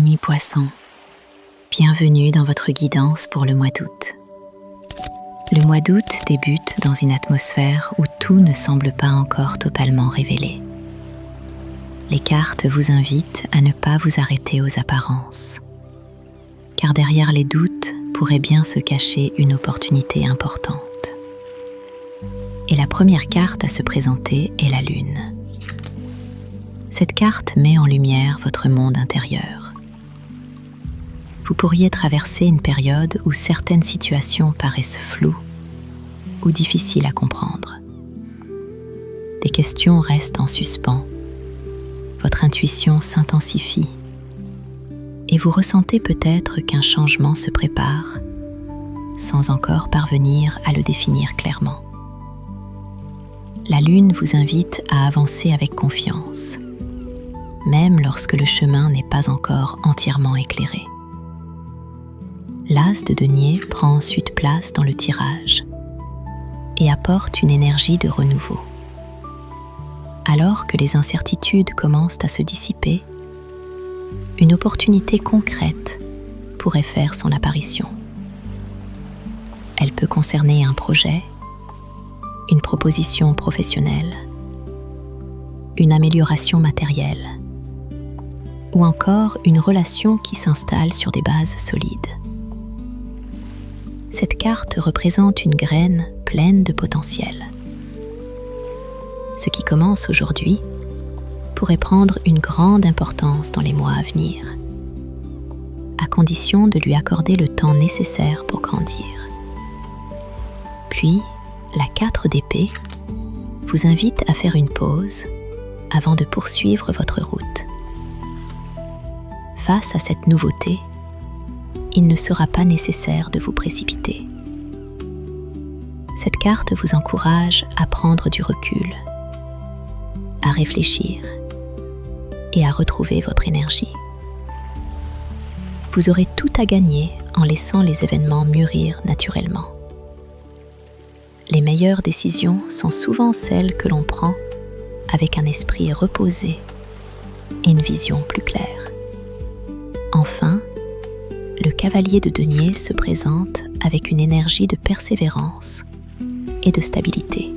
amis poissons, bienvenue dans votre guidance pour le mois d'août. Le mois d'août débute dans une atmosphère où tout ne semble pas encore totalement révélé. Les cartes vous invitent à ne pas vous arrêter aux apparences, car derrière les doutes pourrait bien se cacher une opportunité importante. Et la première carte à se présenter est la Lune. Cette carte met en lumière votre monde intérieur. Vous pourriez traverser une période où certaines situations paraissent floues ou difficiles à comprendre. Des questions restent en suspens, votre intuition s'intensifie et vous ressentez peut-être qu'un changement se prépare sans encore parvenir à le définir clairement. La Lune vous invite à avancer avec confiance, même lorsque le chemin n'est pas encore entièrement éclairé. L'As de denier prend ensuite place dans le tirage et apporte une énergie de renouveau. Alors que les incertitudes commencent à se dissiper, une opportunité concrète pourrait faire son apparition. Elle peut concerner un projet, une proposition professionnelle, une amélioration matérielle, ou encore une relation qui s'installe sur des bases solides. Cette carte représente une graine pleine de potentiel. Ce qui commence aujourd'hui pourrait prendre une grande importance dans les mois à venir, à condition de lui accorder le temps nécessaire pour grandir. Puis, la 4 d'épée vous invite à faire une pause avant de poursuivre votre route. Face à cette nouveauté, il ne sera pas nécessaire de vous précipiter. Cette carte vous encourage à prendre du recul, à réfléchir et à retrouver votre énergie. Vous aurez tout à gagner en laissant les événements mûrir naturellement. Les meilleures décisions sont souvent celles que l'on prend avec un esprit reposé et une vision plus claire. Enfin, le cavalier de denier se présente avec une énergie de persévérance et de stabilité.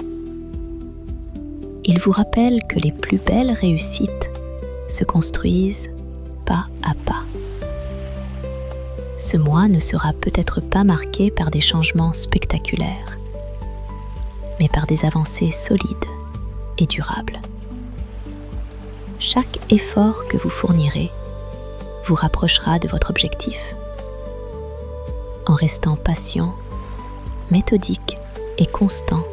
Il vous rappelle que les plus belles réussites se construisent pas à pas. Ce mois ne sera peut-être pas marqué par des changements spectaculaires, mais par des avancées solides et durables. Chaque effort que vous fournirez vous rapprochera de votre objectif. En restant patient, méthodique et constant,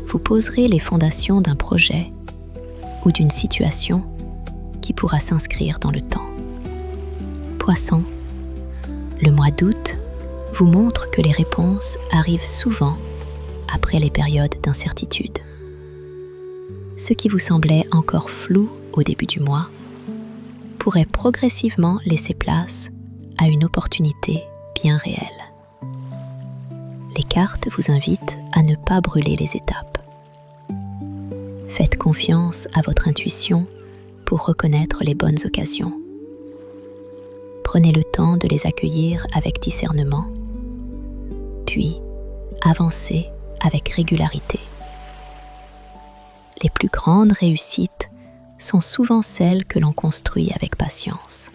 vous poserez les fondations d'un projet ou d'une situation qui pourra s'inscrire dans le temps. Poisson, le mois d'août vous montre que les réponses arrivent souvent après les périodes d'incertitude. Ce qui vous semblait encore flou au début du mois pourrait progressivement laisser place à une opportunité bien réelle. Les cartes vous invitent à ne pas brûler les étapes. Faites confiance à votre intuition pour reconnaître les bonnes occasions. Prenez le temps de les accueillir avec discernement, puis avancez avec régularité. Les plus grandes réussites sont souvent celles que l'on construit avec patience.